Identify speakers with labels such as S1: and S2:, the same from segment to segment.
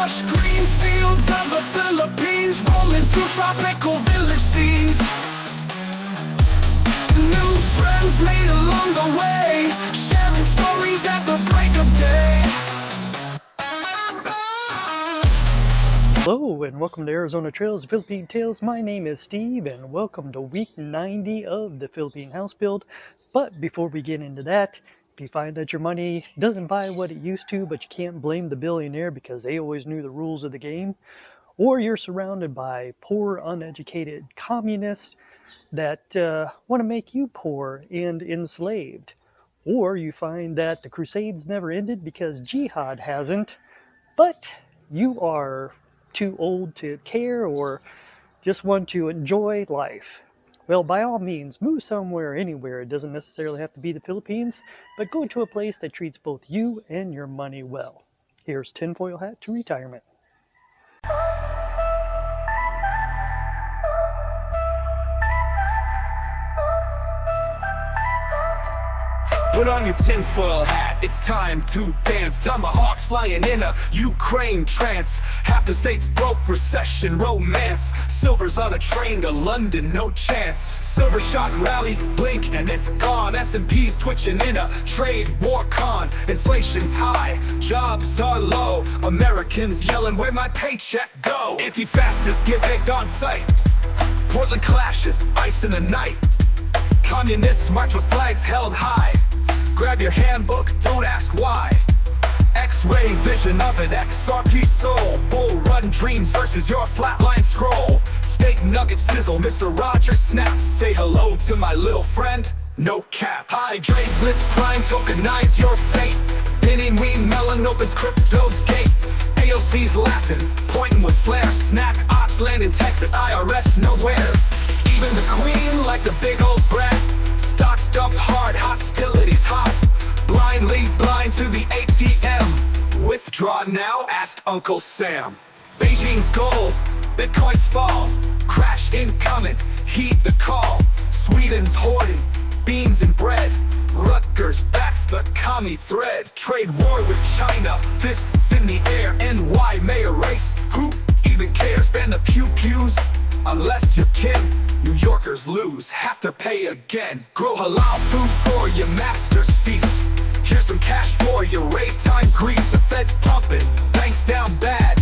S1: lush green fields of the Philippines, rolling through tropical village scenes. New friends made along the way, sharing stories at the break of day.
S2: Hello and welcome to Arizona Trails, Philippine Tales. My name is Steve and welcome to week 90 of the Philippine house build. But before we get into that, if you find that your money doesn't buy what it used to, but you can't blame the billionaire because they always knew the rules of the game, or you're surrounded by poor, uneducated communists that want to make you poor and enslaved, or you find that the Crusades never ended because jihad hasn't, but you are too old to care or just want to enjoy life, well, by all means, move somewhere, anywhere. It doesn't necessarily have to be the Philippines, but go to a place that treats both you and your money well. Here's Tinfoil Hat to Retirement.
S1: Put on your tinfoil hat, it's time to dance. Tomahawks flying in a Ukraine trance. Half the state's broke, recession, romance. Silver's on a train to London, no chance. Silver shock rally, blink and it's gone. S&P's twitching in a trade war con. Inflation's high, jobs are low. Americans yelling, where my paycheck go? Anti-fascists get egged on sight. Portland clashes, ice in the night. Communists march with flags held high. Grab your handbook, don't ask why. X-ray vision of an XRP soul. Bull run dreams versus your flatline scroll. Steak nugget sizzle, Mr. Rogers snaps. Say hello to my little friend, no caps. Hydrate with prime, tokenize your fate. Pinning wing melon opens crypto's gate. AOC's laughing, pointing with flair. Snack ops land in Texas, IRS nowhere. Even the queen like the big old brat. Stocks dump hard, hostilities hot. Blindly blind to the ATM. Withdraw now, asked Uncle Sam. Beijing's gold, Bitcoin's fall. Crash incoming, heed the call. Sweden's hoarding, beans and bread. Rutgers backs the commie thread. Trade war with China, fists in the air. NY mayor race, who even cares? Ban the pew-pews, unless you're kin. New Yorkers lose, have to pay again. Grow halal food for your master's feast. Here's some cash for your raid time grief. The Fed's pumping, banks down bad.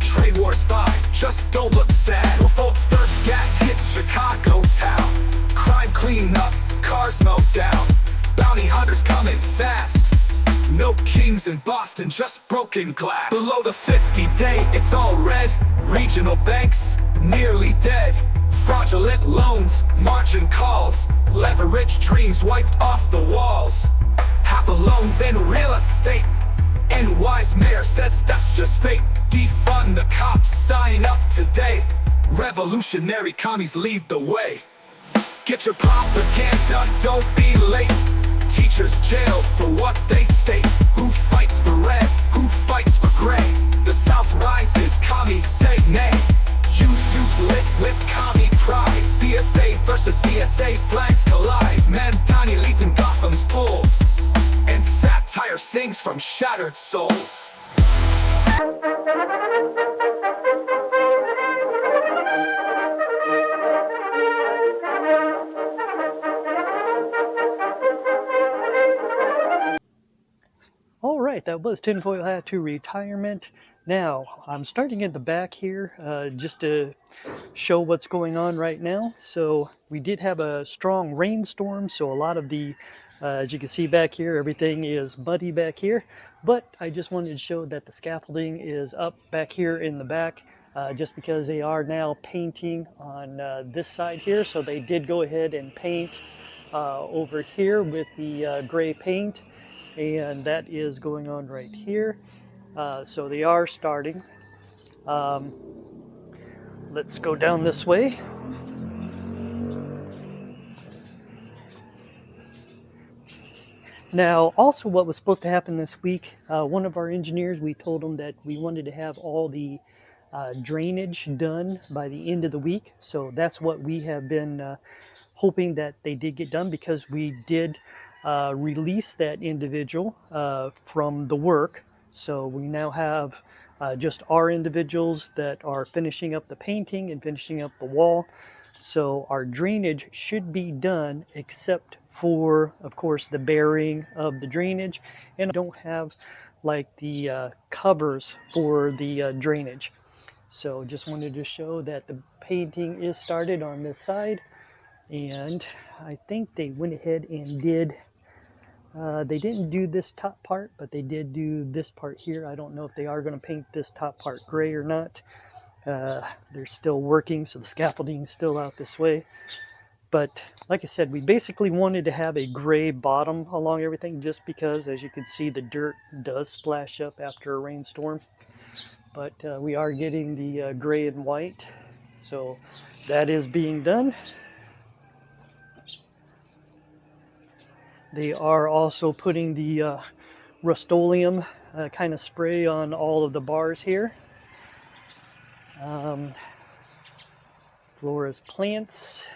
S1: Trade war's fine, just don't look sad. Well, folks, first gas hits Chicago town. Crime clean up, cars mowed down. Bounty hunters coming fast. No kings in Boston, just broken glass. Below the 50-day, it's all red. Regional banks, nearly dead. Fraudulent loans, margin calls. Leverage dreams wiped off the walls. Half the loans in real estate. NY's mayor says that's just fake. Defund the cops, sign up today. Revolutionary commies lead the way. Get your propaganda, don't be late. Teachers jailed for what they state. Who fights for red? Who fights for gray? The South rises, commies say nay. Youth lit with commie pride. CSA versus CSA, flags collide. Mandani leads in Gotham's polls, and satire sings from shattered souls.
S2: Alright, that was Tinfoil Hat to Retirement. Now, I'm starting at the back here just to show what's going on right now. So we did have a strong rainstorm, so a lot of the, as you can see back here, everything is muddy back here. But I just wanted to show that the scaffolding is up back here in the back, just because they are now painting on this side here. So they did go ahead and paint over here with the gray paint, and that is going on right here. So they are starting. Let's go down this way. Now, also what was supposed to happen this week, one of our engineers, we told him that we wanted to have all the drainage done by the end of the week. So that's what we have been hoping that they did get done, because we did release that individual from the work. So we now have just our individuals that are finishing up the painting and finishing up the wall. So our drainage should be done, except for, of course, the burying of the drainage. And I don't have like the covers for the drainage. So just wanted to show that the painting is started on this side. And I think they went ahead and did, they didn't do this top part, but they did do this part here. I don't know if they are going to paint this top part gray or not. They're still working, so the scaffolding is still out this way. But like I said, we basically wanted to have a gray bottom along everything, just because, as you can see, the dirt does splash up after a rainstorm. But we are getting the gray and white, so that is being done. They are also putting the Rust-Oleum kind of spray on all of the bars here. Flora's plants.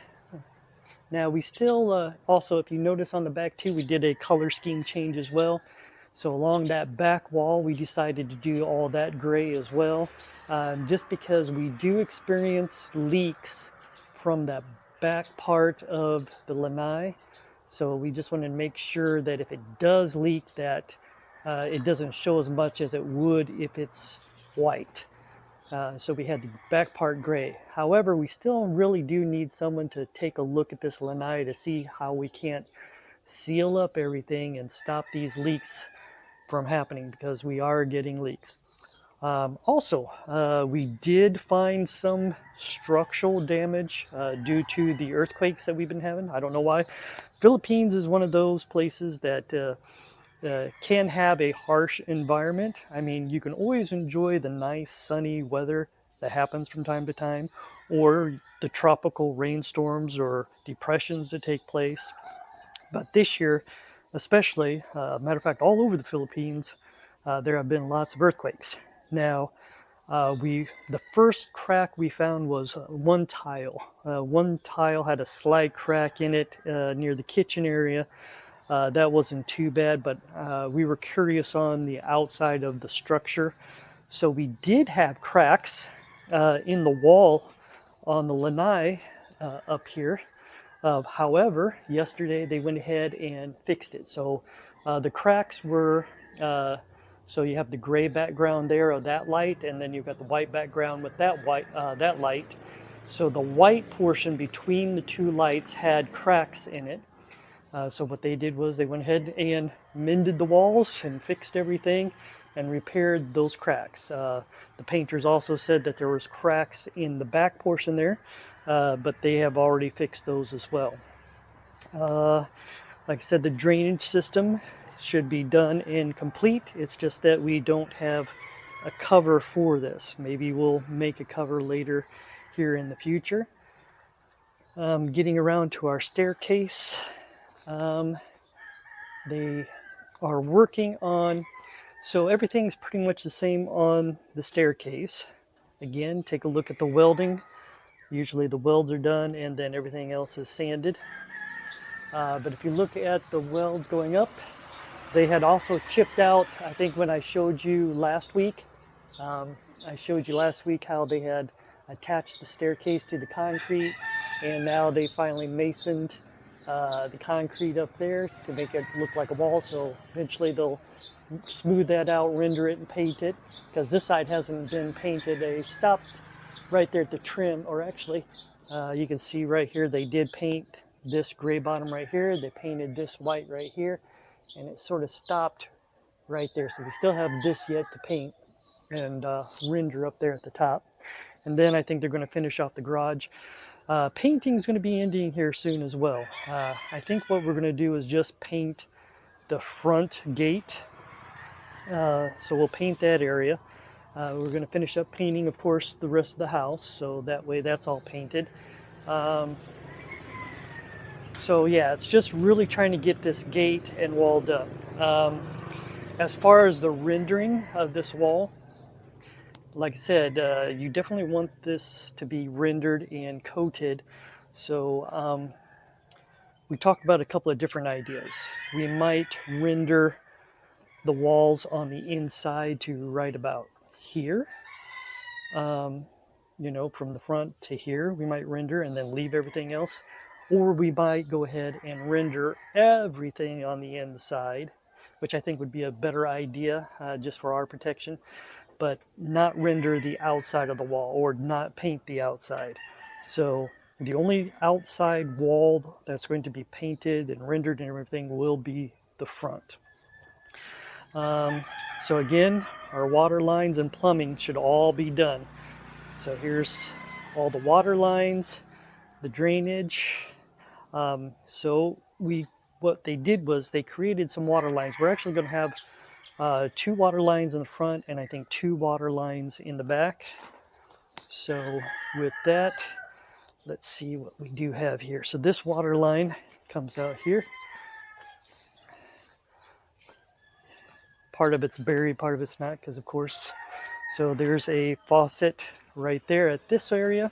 S2: Now we still, also, if you notice on the back too, we did a color scheme change as well. So along that back wall, we decided to do all that gray as well, just because we do experience leaks from that back part of the lanai. So we just wanted to make sure that if it does leak, that it doesn't show as much as it would if it's white. So we had the back part gray. However, we still really do need someone to take a look at this lanai to see how we can't seal up everything and stop these leaks from happening, because we are getting leaks. Also, we did find some structural damage due to the earthquakes that we've been having. I don't know why. Philippines is one of those places that can have a harsh environment. I mean, you can always enjoy the nice sunny weather that happens from time to time, or the tropical rainstorms or depressions that take place. But this year, especially, matter of fact, all over the Philippines, there have been lots of earthquakes. Now, the first crack we found was one tile. One tile had a slight crack in it near the kitchen area. That wasn't too bad, but we were curious on the outside of the structure. So we did have cracks in the wall on the lanai up here. However, yesterday they went ahead and fixed it. So the cracks were, so you have the gray background there of that light, and then you've got the white background with that that light. So the white portion between the two lights had cracks in it. So what they did was they went ahead and mended the walls and fixed everything and repaired those cracks. The painters also said that there was cracks in the back portion there, but they have already fixed those as well. Like I said, the drainage system should be done and complete. It's just that we don't have a cover for this. Maybe we'll make a cover later here in the future. Getting around to our staircase. They are working on, so everything's pretty much the same on the staircase. Again, take a look at the welding. Usually the welds are done and then everything else is sanded. But if you look at the welds going up, they had also chipped out, I think when I showed you last week, how they had attached the staircase to the concrete, and now they finally masoned the concrete up there to make it look like a wall. So eventually they'll smooth that out, render it, and paint it, because this side hasn't been painted. They stopped right there at the trim, or actually you can see right here they did paint this gray bottom right here. They painted this white right here, and it sort of stopped right there. So they still have this yet to paint and render up there at the top. And then I think they're going to finish off the garage. Painting is going to be ending here soon as well. I think what we're going to do is just paint the front gate. So we'll paint that area. We're going to finish up painting, of course, the rest of the house, so that way that's all painted. So yeah, it's just really trying to get this gate and wall done. As far as the rendering of this wall, like I said, you definitely want this to be rendered and coated. So we talked about a couple of different ideas. We might render the walls on the inside to right about here, you know, from the front to here. We might render and then leave everything else, or we might go ahead and render everything on the inside, which I think would be a better idea just for our protection, but not render the outside of the wall or not paint the outside. So the only outside wall that's going to be painted and rendered and everything will be the front. So again, our water lines and plumbing should all be done. So here's all the water lines, the drainage. So what they did was they created some water lines. We're actually going to have 2 water lines in the front and I think 2 water lines in the back. So with that, let's see what we do have here. So this water line comes out here. Part of it's buried, part of it's not, because of course. So there's a faucet right there at this area.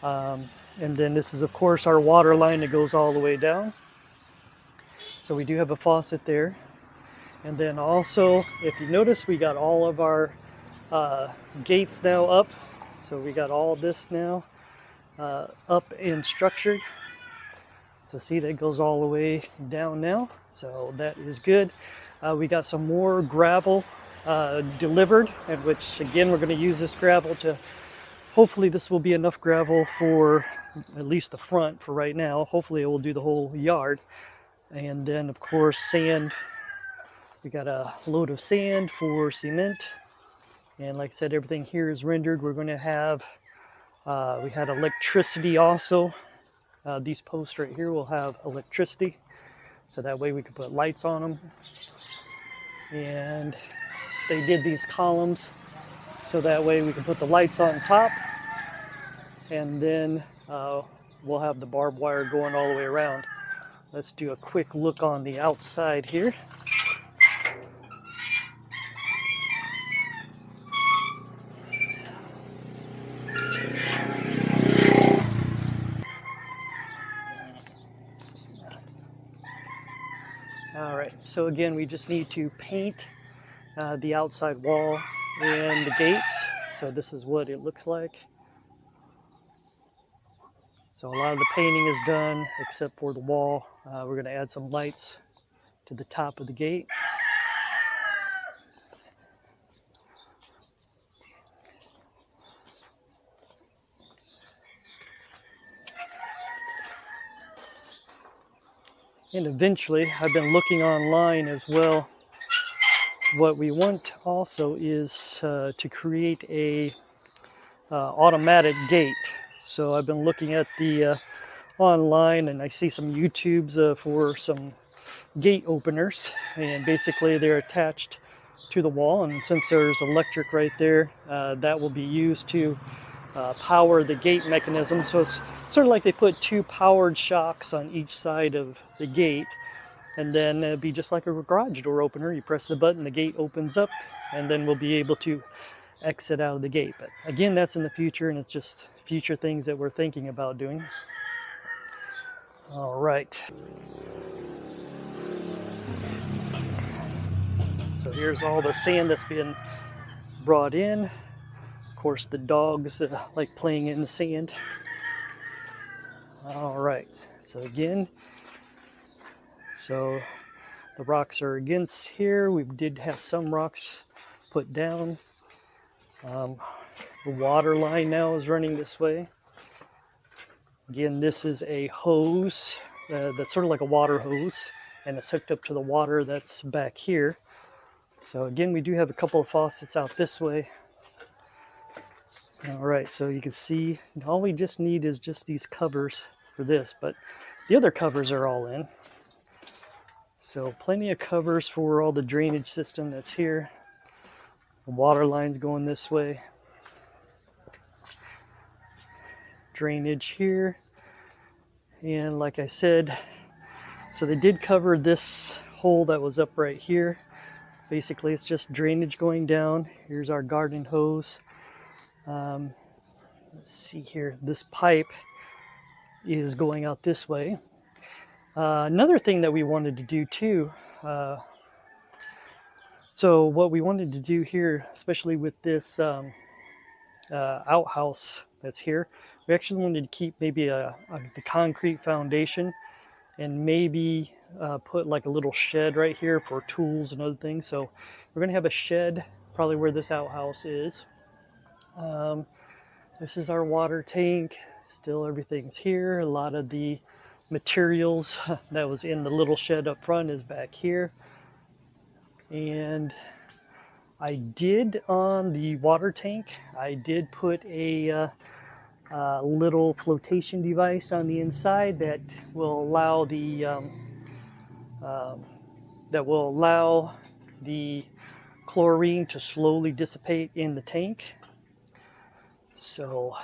S2: And then this is of course our water line that goes all the way down. So we do have a faucet there. And then also, if you notice, we got all of our gates now up. So we got all this now up and structured. So see, that goes all the way down now. So that is good. We got some more gravel delivered, and which again, we're going to use this gravel to, hopefully this will be enough gravel for at least the front for right now. Hopefully it will do the whole yard. And then of course sand. We got a load of sand for cement. And like I said, everything here is rendered. We're going to have, we had electricity also. These posts right here will have electricity. So that way we can put lights on them. And they did these columns so that way we can put the lights on top. And then we'll have the barbed wire going all the way around. Let's do a quick look on the outside here. Alright, so again, we just need to paint the outside wall and the gates. So this is what it looks like. So a lot of the painting is done except for the wall. We're going to add some lights to the top of the gate. And eventually, I've been looking online as well. What we want also is to create a automatic gate. So I've been looking at the online, and I see some YouTubes for some gate openers, and basically they're attached to the wall. And since there's electric right there, that will be used to power the gate mechanism. So it's sort of like they put 2 powered shocks on each side of the gate, and then it'd be just like a garage door opener. You press the button, the gate opens up, and then we'll be able to exit out of the gate. But again, that's in the future, and it's just future things that we're thinking about doing. All right. So here's all the sand that's been brought in. Of course, the dogs like playing in the sand. All right, so again, so the rocks are against here. We did have some rocks put down. The water line now is running this way. Again, this is a hose that's sort of like a water hose, and it's hooked up to the water that's back here. So again, we do have a couple of faucets out this way. All right, so you can see all we just need is just these covers for this, but the other covers are all in. So plenty of covers for all the drainage system that's here. The water line's going this way. Drainage here. And like I said, so they did cover this hole that was up right here. Basically, it's just drainage going down. Here's our garden hose. Let's see here. This pipe is going out this way. Another thing that we wanted to do too, So what we wanted to do here, especially with this outhouse that's here, we actually wanted to keep maybe the concrete foundation, and maybe put like a little shed right here for tools and other things. So we're going to have a shed probably where this outhouse is. This is our water tank. Still everything's here. A lot of the materials that was in the little shed up front is back here. And I did, on the water tank, I did put a little flotation device on the inside that will allow the chlorine to slowly dissipate in the tank. So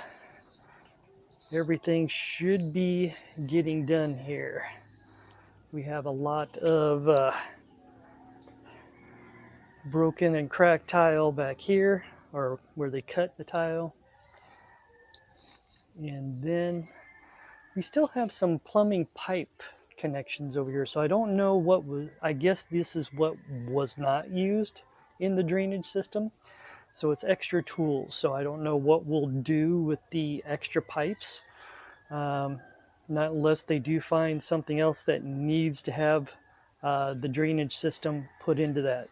S2: everything should be getting done here. We have a lot of broken and cracked tile back here, or where they cut the tile. And then we still have some plumbing pipe connections over here. So I don't know what was, I guess this is what was not used in the drainage system. So it's extra tools. So I don't know what we'll do with the extra pipes. Not unless they do find something else that needs to have the drainage system put into that.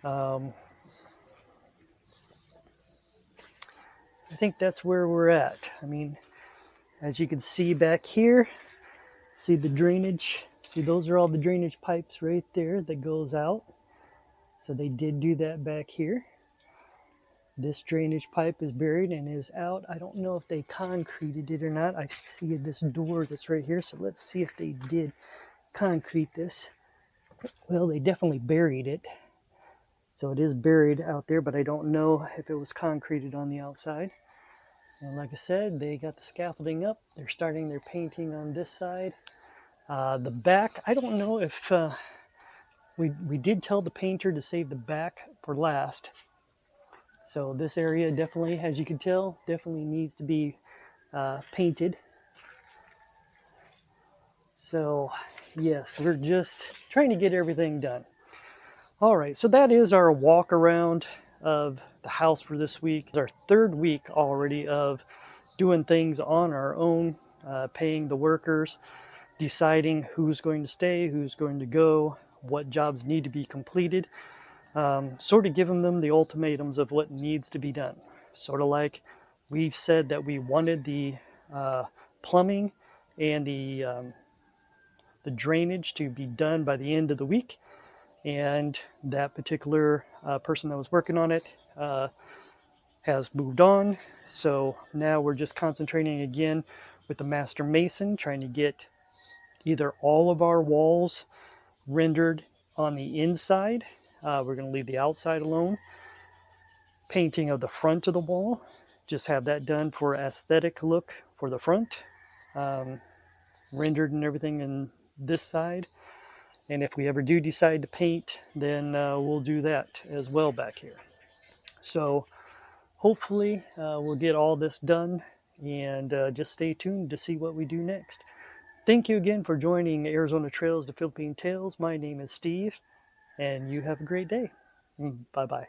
S2: I think that's where we're at. I mean, as you can see back here, see the drainage. See, those are all the drainage pipes right there that goes out. So they did do that back here. This drainage pipe is buried and is out. I don't know if they concreted it or not. I see this door that's right here. So let's see if they did concrete this. Well, they definitely buried it. So it is buried out there, but I don't know if it was concreted on the outside. And like I said, they got the scaffolding up. They're starting their painting on this side. The back, I don't know if we did tell the painter to save the back for last. So this area definitely, as you can tell, definitely needs to be painted. So yes, we're just trying to get everything done. All right, so that is our walk around of the house for this week. It's our third week already of doing things on our own, paying the workers, deciding who's going to stay, who's going to go, what jobs need to be completed, sort of giving them the ultimatums of what needs to be done. Sort of like we've said that we wanted the plumbing and the drainage to be done by the end of the week. And that particular person that was working on it has moved on. So now we're just concentrating again with the master mason, trying to get either all of our walls rendered on the inside. We're going to leave the outside alone. Painting of the front of the wall, just have that done for aesthetic look for the front. Rendered and everything in this side. And if we ever do decide to paint, then we'll do that as well back here. So hopefully we'll get all this done, and just stay tuned to see what we do next. Thank you again for joining Arizona Trails to Philippine Tales. My name is Steve, and you have a great day. Bye-bye.